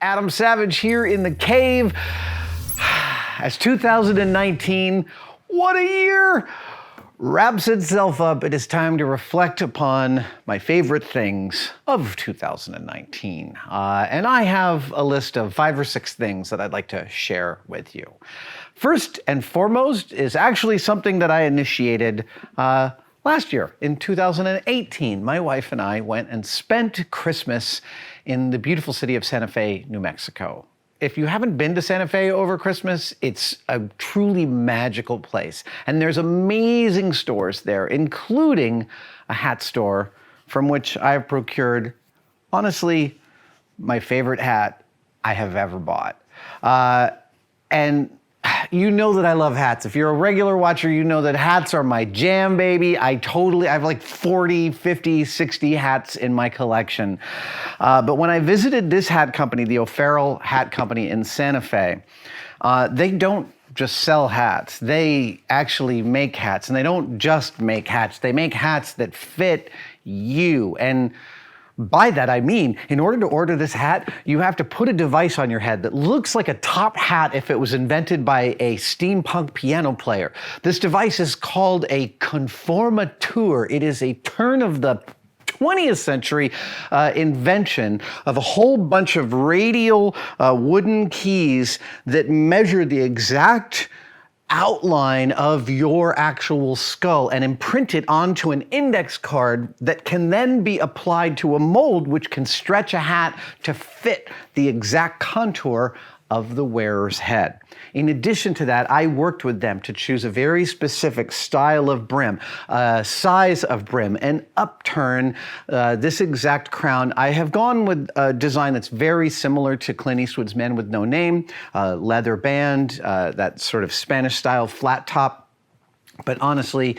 Adam Savage here in the cave. As 2019, what a year, wraps itself up, it is time to reflect upon my favorite things of 2019. And I have a list of 5 or 6 things that I'd like to share with you. First and foremost is actually something that I initiated last year in 2018. My wife and I went and spent Christmas in the beautiful city of Santa Fe, New Mexico. If you haven't been to Santa Fe over Christmas, it's a truly magical place. And there's amazing stores there, including a hat store from which I've procured, honestly, my favorite hat I have ever bought. And you know that I love hats. If you're a regular watcher, you know that hats are my jam, baby. I have like 40, 50, 60 hats in my collection. But when I visited this hat company, the O'Farrell Hat Company in Santa Fe, they don't just sell hats. They actually make hats. And they don't just make hats. They make hats that fit you. And by that, I mean, in order to order this hat, you have to put a device on your head that looks like a top hat if it was invented by a steampunk piano player. This device is called a conformateur. It is a turn of the 20th century invention of a whole bunch of radial wooden keys that measure the exact outline of your actual skull and imprint it onto an index card that can then be applied to a mold which can stretch a hat to fit the exact contour of the wearer's head. In addition to that, I worked with them to choose a very specific style of brim, size of brim, and upturn this exact crown. I have gone with a design that's very similar to Clint Eastwood's Man with No Name, leather band, that sort of Spanish style flat top. But honestly,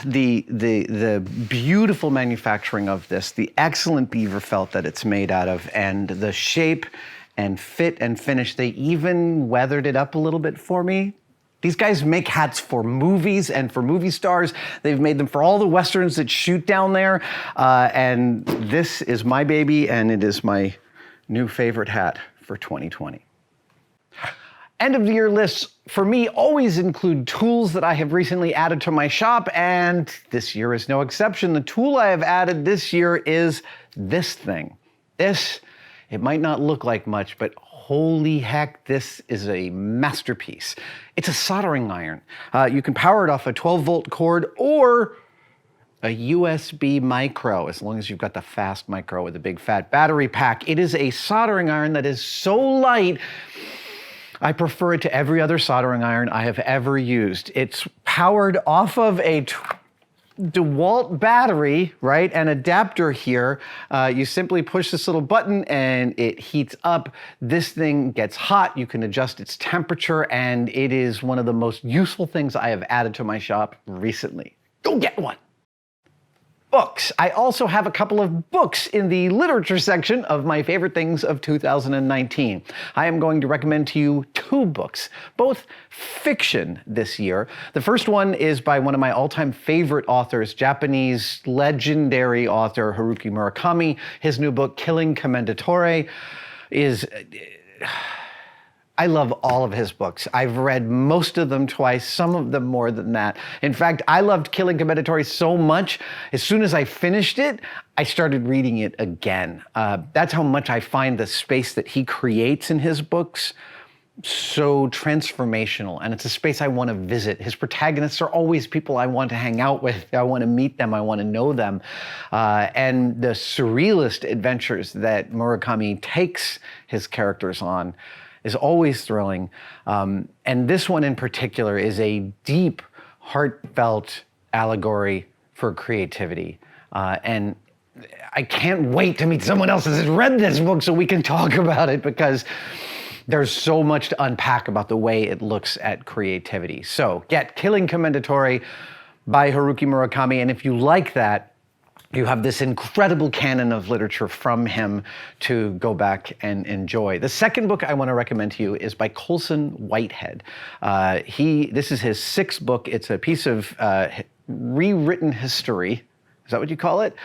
the beautiful manufacturing of this, the excellent beaver felt that it's made out of, and the shape and fit and finish. They even weathered it up a little bit for me. These guys make hats for movies and for movie stars. They've made them for all the westerns that shoot down there. And this is my baby, and it is my new favorite hat for 2020. End of the year lists for me always include tools that I have recently added to my shop, and this year is no exception. The tool I have added this year is this thing. It might not look like much, but holy heck, this is a masterpiece. It's a soldering iron. You can power it off a 12-volt cord or a USB micro, as long as you've got the fast micro with a big fat battery pack. It is a soldering iron that is so light, I prefer it to every other soldering iron I have ever used. It's powered off of a DeWalt battery, right? An adapter here. You simply push this little button and it heats up. This thing gets hot. You can adjust its temperature, and it is one of the most useful things I have added to my shop recently. Go get one. Books. I also have a couple of books in the literature section of my favorite things of 2019. I am going to recommend to you 2 books, both fiction this year. The first one is by one of my all-time favorite authors, Japanese legendary author Haruki Murakami. His new book, Killing Commendatore, is... I love all of his books. I've read most of them twice, some of them more than that. In fact, I loved Killing Commendatore so much, as soon as I finished it, I started reading it again. That's how much I find the space that he creates in his books so transformational, and it's a space I want to visit. His protagonists are always people I want to hang out with. I want to meet them. I want to know them. And the surrealist adventures that Murakami takes his characters on is always thrilling. And this one in particular is a deep, heartfelt allegory for creativity. And I can't wait to meet someone else that has read this book so we can talk about it, because there's so much to unpack about the way it looks at creativity. So get Killing Commendatore by Haruki Murakami, and if you like that, you have this incredible canon of literature from him to go back and enjoy. The second book I want to recommend to you is by Colson Whitehead. This is his 6th book. It's a piece of rewritten history. Is that what you call it?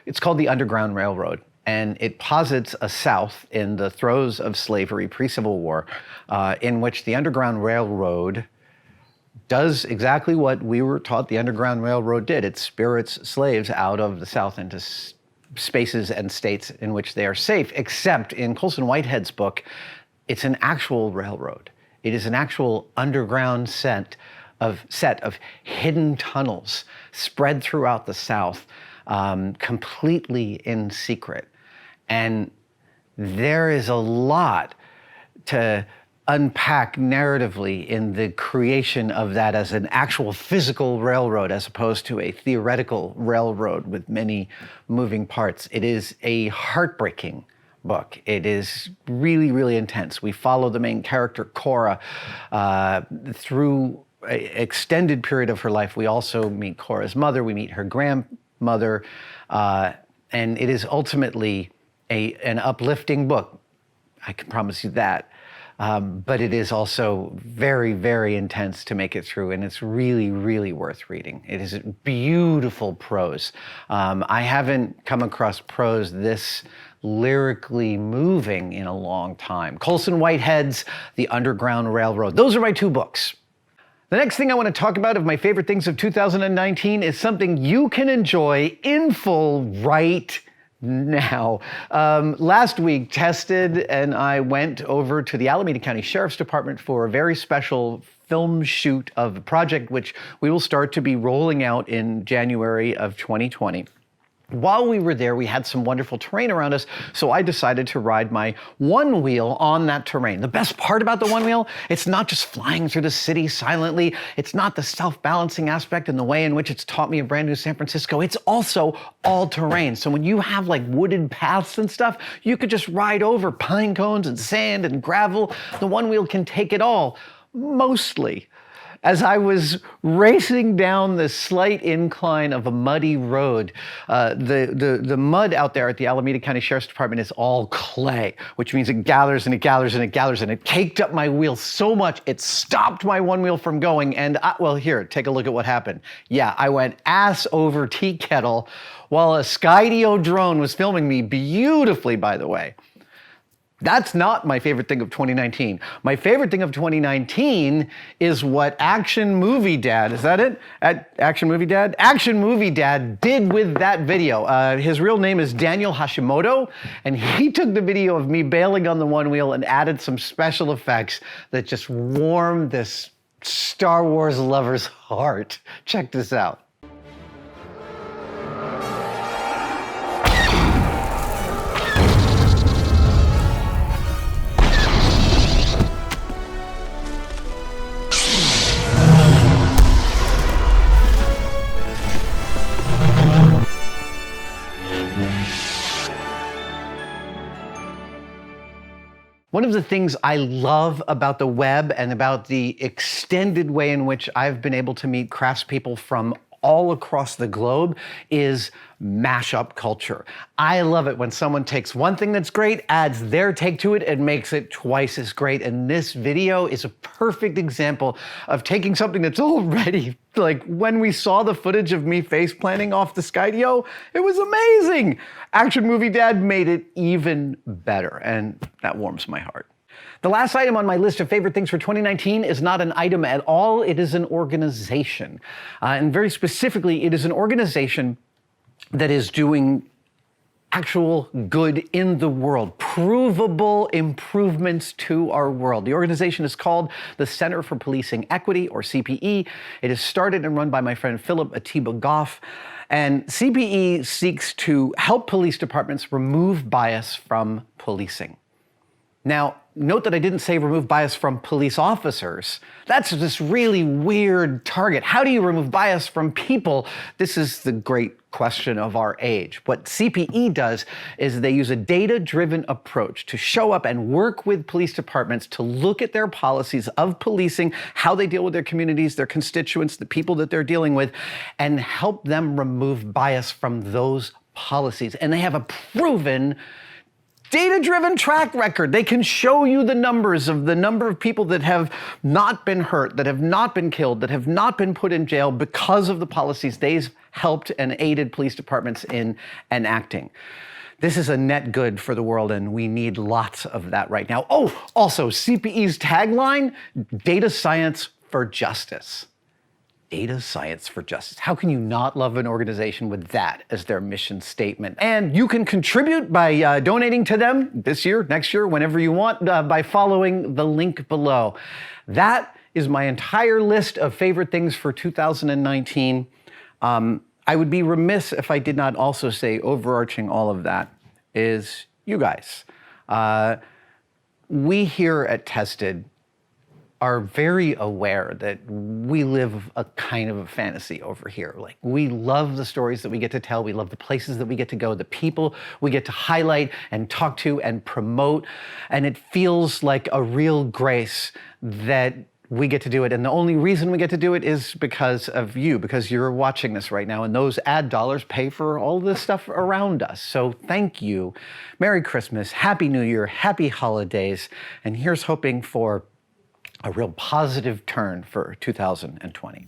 It's called The Underground Railroad. And it posits a South in the throes of slavery, pre-Civil War, in which the Underground Railroad does exactly what we were taught the Underground Railroad did. It spirits slaves out of the South into spaces and states in which they are safe, except in Colson Whitehead's book, it's an actual railroad. It is an actual underground set of hidden tunnels spread throughout the South, completely in secret. And there is a lot to unpack narratively in the creation of that as an actual physical railroad as opposed to a theoretical railroad with many moving parts. It is a heartbreaking book. It is really, really intense. We follow the main character, Cora, through an extended period of her life. We also meet Cora's mother, we meet her grandmother, and it is ultimately an uplifting book. I can promise you that. But it is also very, very intense to make it through, and it's really, really worth reading. It is beautiful prose. I haven't come across prose this lyrically moving in a long time. Colson Whitehead's The Underground Railroad. Those are my two books. The next thing I want to talk about of my favorite things of 2019 is something you can enjoy in full right now. Last week, Tested and I went over to the Alameda County Sheriff's Department for a very special film shoot of a project which we will start to be rolling out in January of 2020. While we were there, we had some wonderful terrain around us, so I decided to ride my one wheel on that terrain. The best part about the one wheel, it's not just flying through the city silently. It's not the self-balancing aspect and the way in which it's taught me a brand new San Francisco. It's also all terrain. So when you have like wooded paths and stuff, you could just ride over pine cones and sand and gravel. The one wheel can take it all, mostly. As I was racing down the slight incline of a muddy road, the mud out there at the Alameda County Sheriff's Department is all clay, which means it gathers and it gathers and it gathers, and it caked up my wheel so much it stopped my one wheel from going. And well, here, take a look at what happened. Yeah, I went ass over tea kettle while a Skydio drone was filming me beautifully, by the way. That's not my favorite thing of 2019. My favorite thing of 2019 is what Action Movie Dad, is that it? Action Movie Dad? Action Movie Dad did with that video. His real name is Daniel Hashimoto, and he took the video of me bailing on the one wheel and added some special effects that just warmed this Star Wars lover's heart. Check this out. One of the things I love about the web and about the extended way in which I've been able to meet craftspeople from all across the globe is mashup culture. I love it when someone takes one thing that's great, adds their take to it, and makes it twice as great. And this video is a perfect example of taking something that's already, like when we saw the footage of me face planting off the Skydio, it was amazing. Action Movie Dad made it even better, and that warms my heart. The last item on my list of favorite things for 2019 is not an item at all, it is an organization. And very specifically, it is an organization that is doing actual good in the world, provable improvements to our world. The organization is called the Center for Policing Equity, or CPE. It is started and run by my friend Philip Atiba Goff. And CPE seeks to help police departments remove bias from policing. Now, note that I didn't say remove bias from police officers. That's this really weird target. How do you remove bias from people? This is the great question of our age. What CPE does is they use a data-driven approach to show up and work with police departments to look at their policies of policing, how they deal with their communities, their constituents, the people that they're dealing with, and help them remove bias from those policies. And they have a proven data-driven track record. They can show you the numbers of the number of people that have not been hurt, that have not been killed, that have not been put in jail because of the policies they've helped and aided police departments in enacting. This is a net good for the world, and we need lots of that right now. Oh, also, CPE's tagline, Data Science for Justice. Data Science for Justice. How can you not love an organization with that as their mission statement? And you can contribute by donating to them this year, next year, whenever you want, by following the link below. That is my entire list of favorite things for 2019. I would be remiss if I did not also say, overarching all of that, is you guys. We here at Tested are very aware that we live a kind of a fantasy over here. Like, we love the stories that we get to tell, we love the places that we get to go, the people we get to highlight and talk to and promote, and it feels like a real grace that we get to do it. And the only reason we get to do it is because of you, because you're watching this right now, and those ad dollars pay for all this stuff around us. So thank you. Merry Christmas, Happy New Year, Happy Holidays, and here's hoping for a real positive turn for 2020.